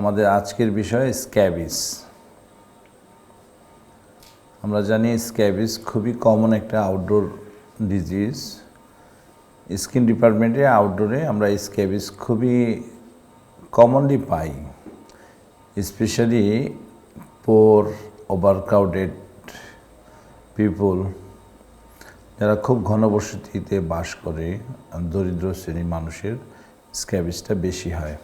আমাদের আজকের বিষয় স্ক্যাবিস। আমরা জানি স্ক্যাবিস খুবই কমন একটা আউটডোর ডিজিজ। স্কিন ডিপার্টমেন্টে আউটডোরে আমরা স্ক্যাবিস খুবই কমনলি পাই, স্পেশালি পোর ওভারক্রাউডেড পিপল, যারা খুব ঘনবসতিতে বাস করে, দরিদ্র শ্রেণীর মানুষের স্ক্যাবিসটা বেশি হয়।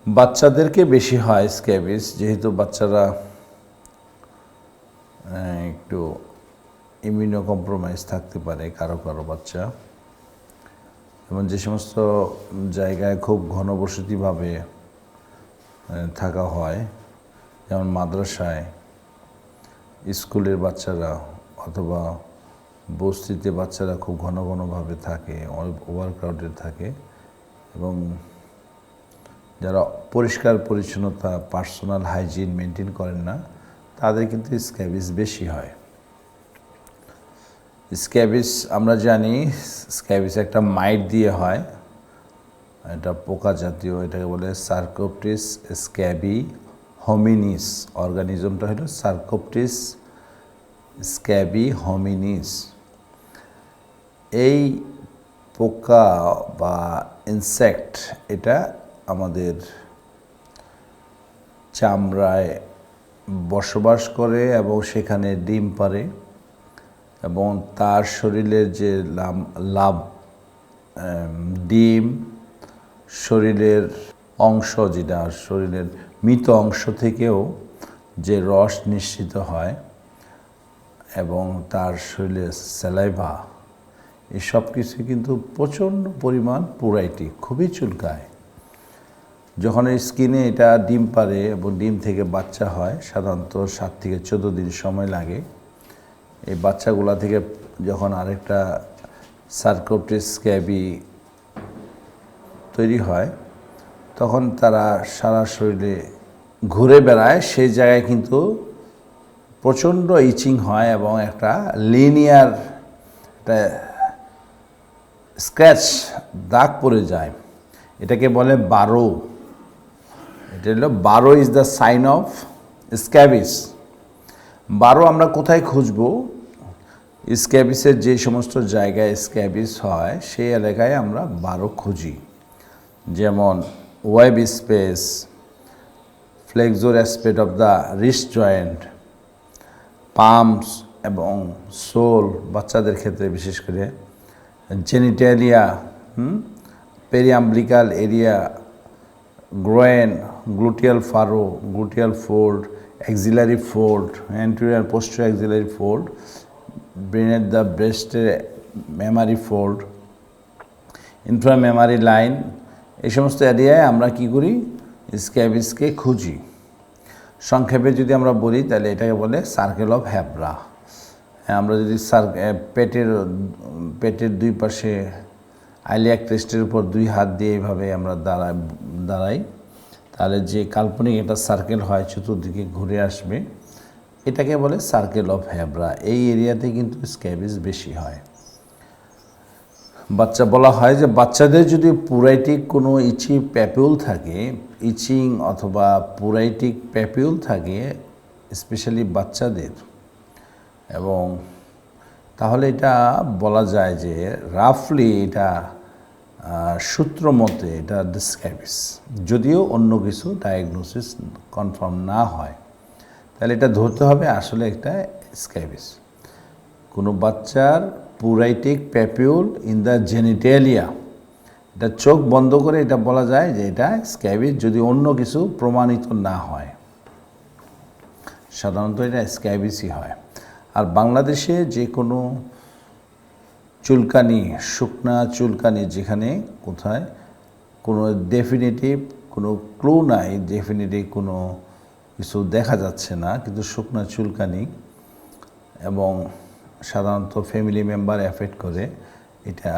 বাচ্চাদেরকে বেশি হয় স্ক্যাবিস, যেহেতু বাচ্চারা একটু ইমিউনো কম্প্রোমাইজ থাকতে পারে কারো কারো বাচ্চা, এবং যে সমস্ত জায়গায় খুব ঘনবসতিভাবে থাকা হয়, যেমন মাদ্রাসায়, স্কুলের বাচ্চারা অথবা বস্তিতে বাচ্চারা খুব ঘন ঘনভাবে থাকে, ওভারক্রাউডেড থাকে, এবং যারা পরিষ্কার পরিচ্ছন্নতা পার্সোনাল হাইজিন মেনটেন করেন না, তাদের কিন্তু স্ক্যাবিস বেশি হয়। স্ক্যাবিস আমরা জানি স্ক্যাবিস একটা মাইট দিয়ে হয়, এটা পোকা জাতীয়, এটাকে বলে সার্কোপটিস স্ক্যাবি হোমিনিস। অর্গানিজমটা হলো সার্কোপটিস স্ক্যাবি হোমিনিস। এই পোকা বা ইনসেক্ট এটা আমাদের চামড়ায় বসবাস করে এবং সেখানে ডিম পাড়ে, এবং তার শরীরের যে ডিম, শরীরের অংশ, যেটা শরীরের মৃত অংশ থেকেও যে রস নিঃসৃত হয়, এবং তার শরীরের স্যালাইভা, এই সব কিছু কিন্তু প্রচণ্ড পরিমাণ পুরাইটি, খুবই চুলকায়। যখন এই স্কিনে এটা ডিম পাড়ে এবং ডিম থেকে বাচ্চা হয়, সাধারণত 7 থেকে 14 দিন সময় লাগে। এই বাচ্চাগুলা থেকে যখন আরেকটা সার্কোপটিস স্ক্যাবি তৈরি হয়, তখন তারা সারা শরীরে ঘুরে বেড়ায়, সেই জায়গায় কিন্তু প্রচণ্ড ইচিং হয় এবং একটা লিনিয়ার একটা স্ক্র্যাচ দাগ পড়ে যায়। এটাকে বলে বারো। এটা হলো বারো is the sign of scabies. বারো আমরা কোথায় খুঁজব? স্ক্যাবিসের যে সমস্ত জায়গায় স্ক্যাবিস হয় সেই এলাকায় আমরা বারো খুঁজি, যেমন web space, flexor aspect of the wrist joint, palms এবং সোল, বাচ্চাদের ক্ষেত্রে বিশেষ করে genitalia, periumbilical area, groin, gluteal furrow, gluteal fold, axillary fold, anterior posterior axillary fold, ব্রেনের দ্য ব্রেস্টের মেমারি ফোল্ড, ইনফ্রামেমারি লাইন, এই সমস্ত এরিয়ায় আমরা কি করি? স্ক্যাবিসকে খুঁজি। সংক্ষেপে যদি আমরা বলি তাহলে এটাকে বলে সার্কেল অফ হ্যাব্রা। আমরা যদি পেটের দুই পাশে আইলিয়াক ক্রেস্টের উপর 2 হাত দিয়ে এইভাবে আমরা দাঁড়াই, তাহলে যে কাল্পনিক একটা সার্কেল হয় চতুর্দিকে ঘুরে আসবে, এটাকে বলে সার্কেল অফ হ্যাব্রা। এই এরিয়াতে কিন্তু স্ক্যাবিস বেশি হয়। বলা হয় যে বাচ্চাদের যদি পুরাইটিক কোনো ইচিং অথবা পুরাইটিক প্যাপিউল থাকে, স্পেশালি বাচ্চাদের, এবং তাহলে এটা বলা যায় যে রাফলি এটা সূত্র মতে এটা স্ক্যাবিস, যদিও অন্য কিছু ডায়াগনোসিস কনফার্ম না হয়, তাহলে এটা ধরতে হবে আসলে একটা স্ক্যাবিস। কোনো বাচ্চার পুরাইটিক প্যাপিউল ইন দ্য জেনিটালিয়া, এটা চোখ বন্ধ করে এটা বলা যায় যে এটা স্ক্যাবিস, যদি অন্য কিছু প্রমাণিত না হয়। সাধারণত এটা স্ক্যাবিসই হয়। আর বাংলাদেশে যে কোনো চুলকানি, শুকনা চুলকানি, যেখানে কোথায় কোনো ডেফিনিটিভ কোনো ক্লু নাই, ডেফিনিটিভ কোনো কিছু দেখা যাচ্ছে না, কিন্তু শুকনা চুলকানি, এবং সাধারণত ফ্যামিলি মেম্বার এফেক্ট করে, এটা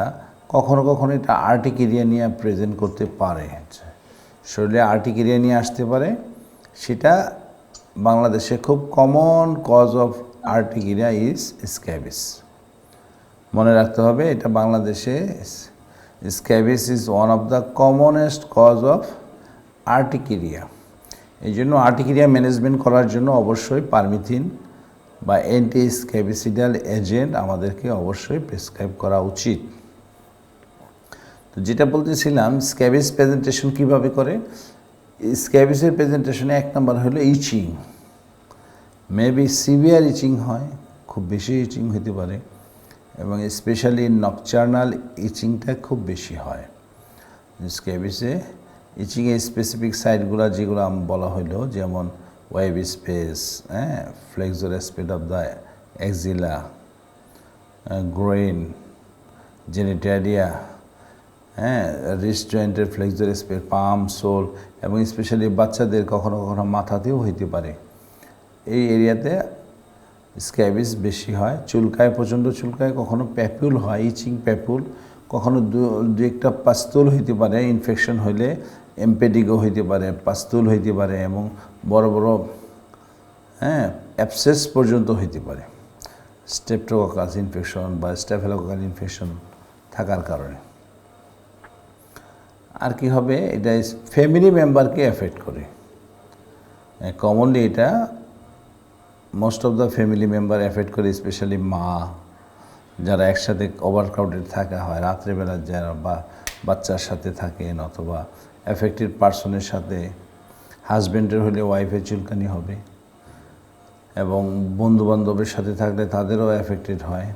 কখনো কখনো এটা আর্টিকেরিয়া নিয়ে প্রেজেন্ট করতে পারে, শরীরে আর্টিকেরিয়া নিয়ে আসতে পারে। সেটা বাংলাদেশে খুব common cause of urticaria is scabies. মনে রাখতে হবে, এটা বাংলাদেশে scabies is one of the commonest cause of urticaria. এই জন্য আর্টিকেরিয়া ম্যানেজমেন্ট করার জন্য অবশ্যই পারমিথিন বা অ্যান্টি স্ক্যাবিসিডাল এজেন্ট আমাদেরকে অবশ্যই প্রেসক্রাইব করা উচিত। তো যেটা বলতেছিলাম, স্ক্যাবিস প্রেজেন্টেশন কিভাবে করে। স্ক্যাবিসের প্রেজেন্টেশনে 1 নম্বর হলো ইচিং। মেবি সিভিয়ার ইচিং হয়, খুব বেশি ইচিং হতে পারে, এবং স্পেশালি নকচার্নাল ইচিংটা খুব বেশি হয় স্ক্যাবিসে। ইচিংয়ের স্পেসিফিক সাইটগুলো যেগুলো বলা হলো, যেমন web space, flexor aspect of the axilla, groin, genitalia, wrist জয়েন্টের ফ্লেক্সর স্পেস, পাম, সোল, এবং স্পেশালি বাচ্চাদের কখনো কখনো মাথাতেও হইতে পারে। এই এরিয়াতে স্ক্যাবিস বেশি হয়। চুলকায়, প্রচণ্ড চুলকায়, কখনো প্যাপুল হয়, ইচিং প্যাপুল, কখনো দু একটা পাস্তুল হইতে পারে। ইনফেকশন হইলে এমপেডিগো হইতে পারে, পাস্তুল হইতে পারে, এবং বড় বড় অ্যাবসেস পর্যন্ত হইতে পারে স্ট্রেপ্টোককাস ইনফেকশন বা স্ট্যাফিলোককাস ইনফেকশন থাকার কারণে। আর কি হবে, এটা ফ্যামিলি মেম্বারকে এফেক্ট করে। কমনলি এটা most of the family member effect করে, স্পেশালি মা, যারা একসাথে ওভারক্রাউডেড থাকা হয়, রাত্রেবেলা যারা বাচ্চার সাথে থাকেন, অথবা এফেক্টেড পার্সনের সাথে। হাজব্যান্ডের হলে ওয়াইফের চুলকানি হবে, এবং বন্ধুবান্ধবের সাথে থাকলে তাদেরও এফেক্টেড হয়।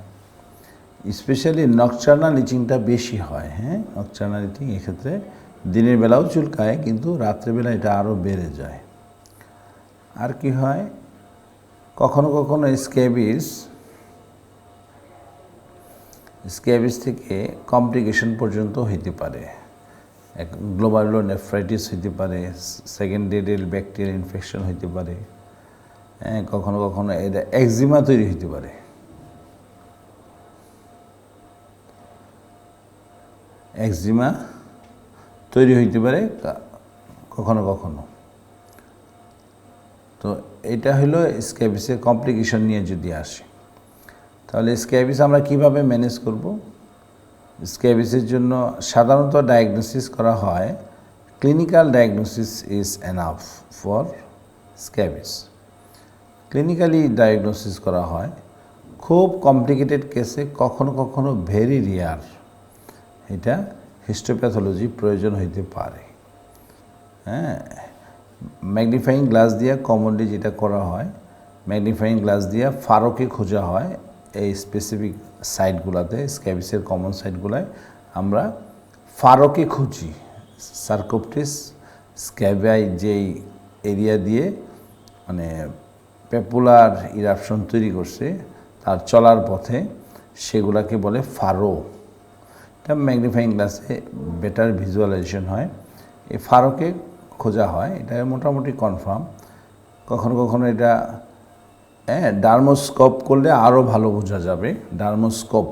স্পেশালি নকচার্নাল ইচিংটা বেশি হয়। নকচার্নাল ইচিং এক্ষেত্রে দিনের বেলাও চুলকায়, কিন্তু রাত্রেবেলা এটা আরও বেড়ে যায়। আর কি হয়, কখনো কখনো স্ক্যাবিস থেকে কমপ্লিকেশন পর্যন্ত হইতে পারে। গ্লোমেরুলোনেফ্রাইটিস হইতে পারে, সেকেন্ডারি ব্যাকটেরিয়াল ইনফেকশন হইতে পারে, কখনো কখনো এটা একজিমা তৈরি হইতে পারে। একজিমা তৈরি হইতে পারে কখনো কখনো। তো এটা হলো স্ক্যাবিসের কমপ্লিকেশন নিয়ে যদি আসে, তাহলে স্ক্যাবিস আমরা কিভাবে ম্যানেজ করব। স্ক্যাবিসের জন্য সাধারণত ডায়াগনোসিস করা হয়, clinical diagnosis is enough for scabies. Clinically diagnosis করা হয়। খুব কমপ্লিকেটেড কেসে কখনো কখনো ভেরি রেয়ার এটা হিস্টোপ্যাথোলজি প্রয়োজন হইতে পারে। ম্যাগনিফাইং গ্লাস দিয়ে কমনলি যেটা করা হয়, ম্যাগনিফাইং গ্লাস দিয়ে ফারোকে খোঁজা হয়। এই স্পেসিফিক সাইটগুলোতে, স্ক্যাবিসের কমন সাইটগুলোয় আমরা ফারোকে খুঁজি। সার্কোপটিস স্ক্যাবিয়াই যেই এরিয়া দিয়ে মানে পেপুলার ইরাপশন তৈরি করছে, তার চলার পথে, সেগুলাকে বলে ফারো। এটা ম্যাগনিফাইং গ্লাসে বেটার ভিজুয়ালাইজেশন হয়। এই ফারোকে খোঁজা হয়, এটা মোটামুটি কনফার্ম। কখনো কখনো এটা ডার্মোস্কোপ করলে আরও ভালো বোঝা যাবে। ডার্মোস্কোপ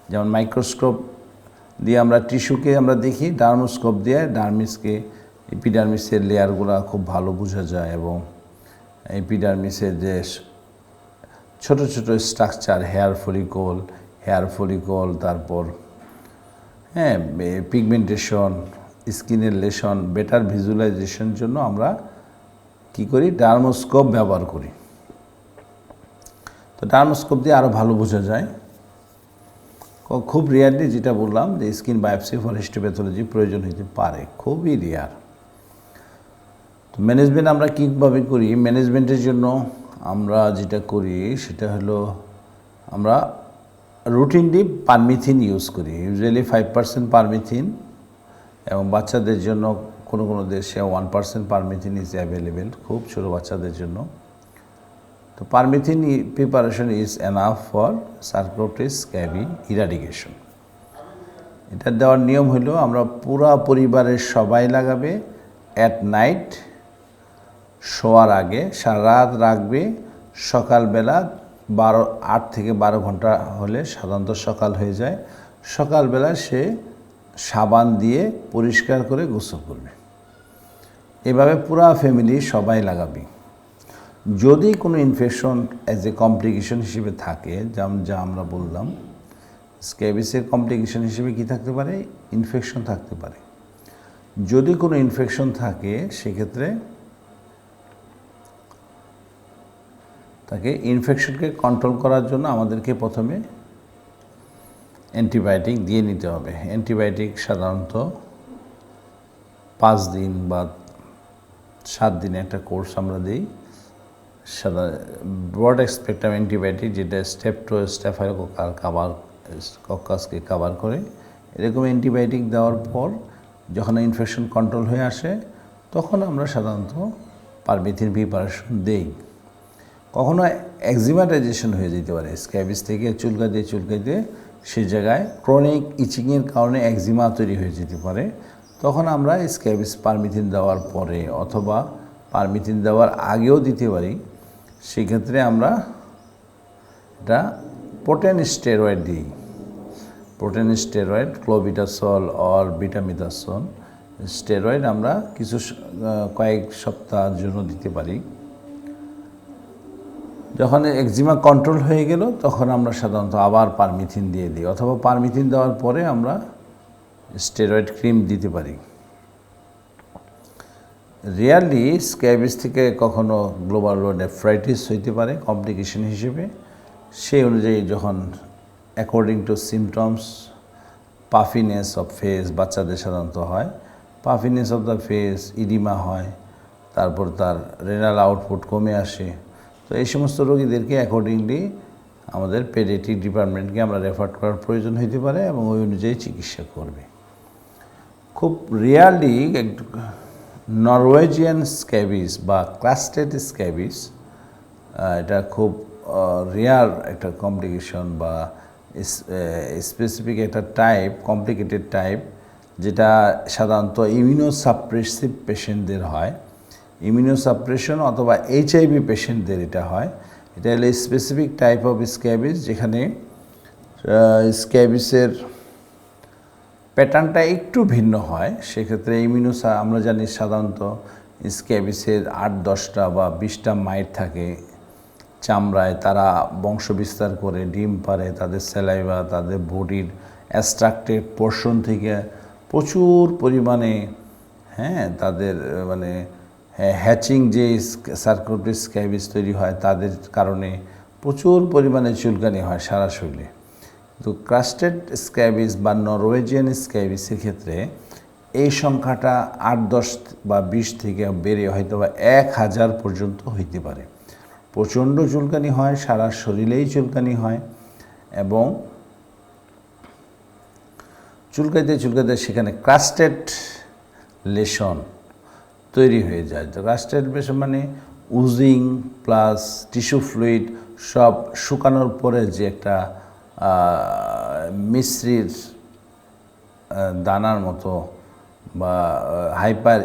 যেমন মাইক্রোস্কোপ দিয়ে আমরা টিস্যুকে আমরা দেখি, ডার্মোস্কোপ দিয়ে ডার্মিসকে, এপিডার্মিসের লেয়ারগুলো খুব ভালো বোঝা যায়, এবং এপিডার্মিসের যে ছোট ছোট স্ট্রাকচার, হেয়ার ফলিকল, তারপর পিগমেন্টেশন, স্কিনের লেশন, বেটার ভিজুয়ালাইজেশন জন্য আমরা কি করি, ডার্মোস্কোপ ব্যবহার করি। তো ডার্মোস্কোপ দিয়ে আরও ভালো বোঝা যায়। খুব রেয়ারলি, যেটা বললাম যে স্কিন বায়োপসি ফর হিস্টোপ্যাথোলজি প্রয়োজন হতে পারে, খুবই রেয়ার। তো ম্যানেজমেন্ট আমরা কীভাবে করি, ম্যানেজমেন্টের জন্য আমরা যেটা করি সেটা হলো আমরা রুটিনলি পারমিথিন ইউজ করি, ইউজুয়ালি 5% পারমিথিন, এবং বাচ্চাদের জন্য কোনো কোনো দেশে 1% পারমিথিন ইজ অ্যাভেলেবেল, খুব ছোটো বাচ্চাদের জন্য। তো permethrin preparation is enough for sarcoptes scabiei eradication. এটা দেওয়ার নিয়ম হলো, আমরা পুরা পরিবারের সবাই লাগাবে, অ্যাট নাইট শোয়ার আগে সারা রাত রাখবে। সকালবেলা 8 থেকে 12 ঘন্টা হলে সাধারণত সকাল হয়ে যায়, সকালবেলা সে সাবান দিয়ে পরিষ্কার করে গোসল করবে। এভাবে পুরা ফ্যামিলি সবাই লাগাবে। যদি কোনো ইনফেকশন অ্যাজ এ কমপ্লিকেশন হিসেবে থাকে, যা আমরা বললাম, স্ক্যাবিসের কমপ্লিকেশন হিসেবে কি থাকতে পারে, ইনফেকশন থাকতে পারে। যদি কোনো ইনফেকশন থাকে, সেক্ষেত্রে তাকে ইনফেকশনকে কন্ট্রোল করার জন্য আমাদেরকে প্রথমে অ্যান্টিবায়োটিক দিয়ে নিতে হবে। অ্যান্টিবায়োটিক সাধারণত 5 দিন বা 7 দিনে একটা কোর্স আমরা দিই। ব্রড স্পেকট্রাম অ্যান্টিবায়োটিক, যেটা স্টেফাইলোকক্কাসকে কভার করে, এরকম অ্যান্টিবায়োটিক দেওয়ার পর যখন ইনফেকশন কন্ট্রোল হয়ে আসে তখন আমরা সাধারণত পারমিথিন প্রিপারেশন দেই। কখনো এক্সিমাটাইজেশন হয়ে যেতে পারে, স্ক্যাবিস থেকে চুলকাইতে সেই জায়গায় ক্রনিক ইচিংয়ের কারণে একজিমা তৈরি হয়ে যেতে পারে। তখন আমরা স্ক্যাবিস পারমিথিন দেওয়ার পরে অথবা পারমিথিন দেওয়ার আগেও দিতে পারি। সেক্ষেত্রে আমরা এটা প্রোটেন স্টেরয়েড দিই। প্রোটেন স্টেরয়েড, ক্লোবিটাসল অর বিটামিদাসল স্টেরয়েড আমরা কয়েক সপ্তাহের জন্য দিতে পারি। যখন একজিমা কন্ট্রোল হয়ে গেল তখন আমরা সাধারণত আবার পারমিথিন দিয়ে দিই, অথবা পারমিথিন দেওয়ার পরে আমরা স্টেরয়েড ক্রিম দিতে পারি। রিয়ারলি স্ক্যাবিস থেকে কখনো গ্লোমেরুলোনেফ্রাইটিস হইতে পারে কমপ্লিকেশন হিসেবে। সেই অনুযায়ী যখন according to symptoms, puffiness of face বাচ্চাদের সাধারণত হয়, puffiness of the face, oedema হয়, তারপর তার রেনাল আউটপুট কমে আসে। তো এই সমস্ত রোগীদেরকে অ্যাকর্ডিংলি আমাদের পেডিয়াট্রিক ডিপার্টমেন্টকে আমরা রেফার করার প্রয়োজন হতে পারে এবং ওই অনুযায়ী চিকিৎসা করবে। খুব রিয়ারলি নরওয়েজিয়ান স্ক্যাবিস বা ক্লাস্টেড স্ক্যাবিস, এটা খুব রেয়ার একটা কমপ্লিকেশন বা স্পেসিফিক একটা টাইপ, কমপ্লিকেটেড টাইপ, যেটা সাধারণত ইমিউনোসাপ্রেসিভ পেশেন্টদের হয়। ইমিউনোসাপ্রেশন অথবা এইচআইভি পেশেন্টদের এটা হয়। এটা হলো স্পেসিফিক টাইপ অফ স্ক্যাবিস, যেখানে স্ক্যাবিসের প্যাটার্নটা একটু ভিন্ন হয়। সেক্ষেত্রে আমরা জানি সাধারণত স্ক্যাবিসের 8-10টা বা 20টা মাইট থাকে চামড়ায়। তারা বংশ বিস্তার করে ডিম পারে, তাদের স্যালাইভা, তাদের বডির অ্যাবস্ট্রাক্টেড পোর্শন থেকে প্রচুর পরিমাণে তাদের হ্যাচিং যে সার্কুলেটরি স্ক্যাবিস তৈরি হয় তাদের কারণে প্রচুর পরিমাণে চুলকানি হয় সারা শরীরে। তো ক্রাস্টেড স্ক্যাবিস বা নরওয়েজিয়ান স্ক্যাবিসের ক্ষেত্রে এই সংখ্যাটা 8-10 বা 20 থেকে বেড়ে হয়তো বা 1000 পর্যন্ত হইতে পারে। প্রচণ্ড চুলকানি হয়, সারা শরীরেই চুলকানি হয় এবং চুলকাইতে সেখানে ক্রাস্টেড লেশন তৈরি হয়ে যায়। তো ক্রাস্টেড লেশন মানে উজিং প্লাস টিস্যু ফ্লুইড সব শুকানোর পরে যে একটা মিশ্রির দানার মতো বা হাইপার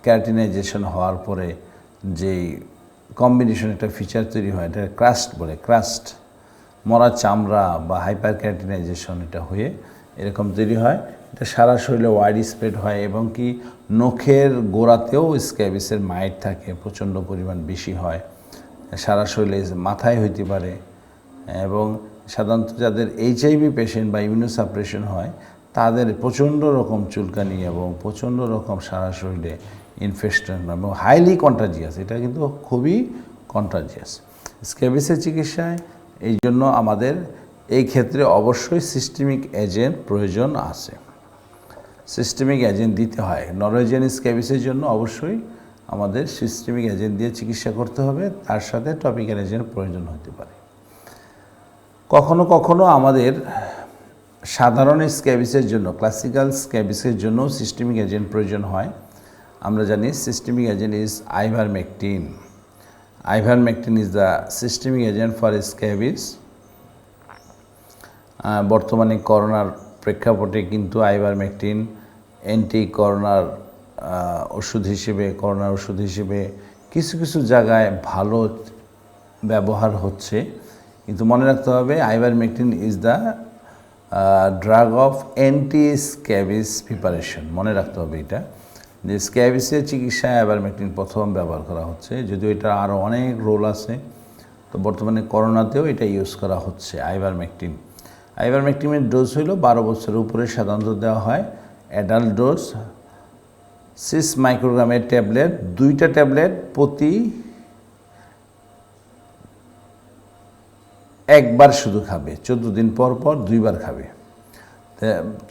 ক্যারাটিনাইজেশন হওয়ার পরে যেই কম্বিনেশন একটা ফিচার তৈরি হয়, এটা ক্রাস্ট বলে। ক্রাস্ট মরা চামড়া বা হাইপার ক্যারাটিনাইজেশন এটা হয়ে এরকম তৈরি হয়। এটা সারা শরীরে ওয়াইড স্প্রেড হয় এবং কি নখের গোড়াতেও স্ক্যাবিসের মাইট থাকে, প্রচণ্ড পরিমাণ বেশি হয়। সারা শরীরে মাথায় হইতে পারে এবং সাধারণত যাদের এইচআইভি পেশেন্ট বা ইমিউনোসাপ্রেশন হয় তাদের প্রচণ্ড রকম চুলকানি এবং প্রচণ্ড রকম সারা শরীরে ইনফেকশন এবং হাইলি কন্টাজিয়াস। এটা কিন্তু খুবই কন্টাজিয়াস স্ক্যাবিসের চিকিৎসায়। এই জন্য আমাদের এই ক্ষেত্রে অবশ্যই সিস্টেমিক এজেন্ট প্রয়োজন আছে, সিস্টেমিক এজেন্ট দিতে হয়। নরওয়েজিয়ান স্ক্যাবিসের জন্য অবশ্যই আমাদের সিস্টেমিক এজেন্ট দিয়ে চিকিৎসা করতে হবে, তার সাথে টপিক্যাল এজেন্ট প্রয়োজন হতে পারে। কখনো কখনো আমাদের সাধারণ স্ক্যাবিসের জন্য, ক্লাসিক্যাল স্ক্যাবিসের জন্য সিস্টেমিক এজেন্ট প্রয়োজন হয়। আমরা জানি systemic agent is ivermectin. Ivermectin is the systemic agent for scabies. বর্তমানে করোনার প্রেক্ষাপটে কিন্তু আইভারমেকটিন অ্যান্টি করোনার করোনার ওষুধ হিসেবে কিছু কিছু জায়গায় ভালো ব্যবহার হচ্ছে। কিন্তু মনে রাখতে হবে ivermectin is the drug of anti scabies preparation. মনে রাখতে হবে এটা, যে স্ক্যাবিসের চিকিৎসায় আইভারমেকটিন প্রথম ব্যবহার করা হচ্ছে, যদিও এটা আরও অনেক রোল আছে। তো বর্তমানে করোনাতেও এটা ইউজ করা হচ্ছে আইভারমেকটিন। আইভারমেকটিনের ডোজ হইল 12 বছরের উপরে সাধারণত দেওয়া হয়। অ্যাডাল্ট ডোজ 6 মাইক্রোগ্রামের ট্যাবলেট, 2টা ট্যাবলেট প্রতি একবার শুধু খাবে, 14 দিন পর পর 2বার খাবে।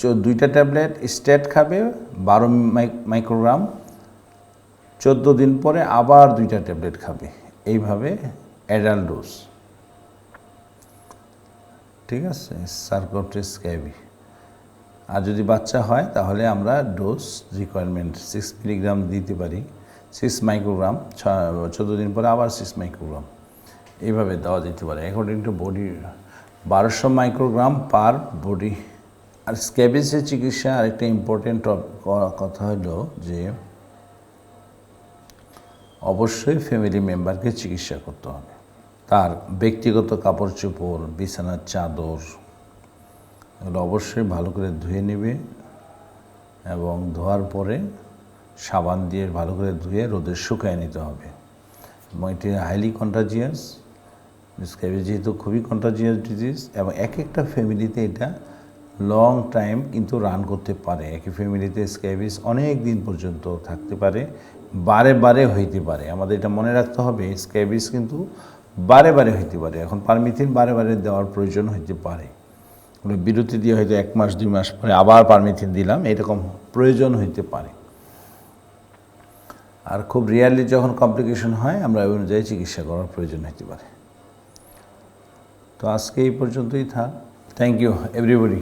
2টা ট্যাবলেট স্টেট খাবে 12 মাইক্রোগ্রাম, 14 দিন পরে আবার 2টা ট্যাবলেট খাবে, এইভাবে অ্যাডাল্ট ডোজ। ঠিক আছে, সার্কোপ্টেক্স স্ক্যাবি। আর যদি বাচ্চা হয় তাহলে আমরা ডোজ রিকোয়ারমেন্ট 6 মিলিগ্রাম দিতে পারি, 6 মাইক্রোগ্রাম, 14 দিন পরে আবার 6 মাইক্রোগ্রাম, এইভাবে দেওয়া যেতে পারে according to body, 1200 microgram per body. আর স্ক্যাবিসের চিকিৎসা আরেকটা ইম্পর্টেন্ট কথা হলো যে অবশ্যই ফ্যামিলি মেম্বারকে চিকিৎসা করতে হবে। তার ব্যক্তিগত কাপড় চোপড়, বিছানার চাদর এগুলো অবশ্যই ভালো করে ধুয়ে নেবে এবং ধোয়ার পরে সাবান দিয়ে ভালো করে ধুয়ে রোদে শুকায় নিতে হবে। এবং এটি হাইলি কন্টাজিয়াস, স্ক্যাবিস যেহেতু খুবই কন্টাজিয়াস ডিজিজ, এবং এক একটা ফ্যামিলিতে এটা লং টাইম কিন্তু রান করতে পারে। একই ফ্যামিলিতে স্ক্যাবিস অনেক দিন পর্যন্ত থাকতে পারে, বারে বারে হইতে পারে। আমাদের এটা মনে রাখতে হবে, স্ক্যাবিস কিন্তু বারে বারে হইতে পারে। এখন পারমিথিন বারে বারে দেওয়ার প্রয়োজন হইতে পারে, বিরতি দিয়ে হয়তো 1 মাস 2 মাস পরে আবার পারমিথিন দিলাম, এরকম প্রয়োজন হইতে পারে। আর খুব রিয়ারলি যখন কমপ্লিকেশন হয় আমরা ওই অনুযায়ী চিকিৎসা করার প্রয়োজন হতে পারে। তো আজকে এই পর্যন্তই থাক। Thank you everybody.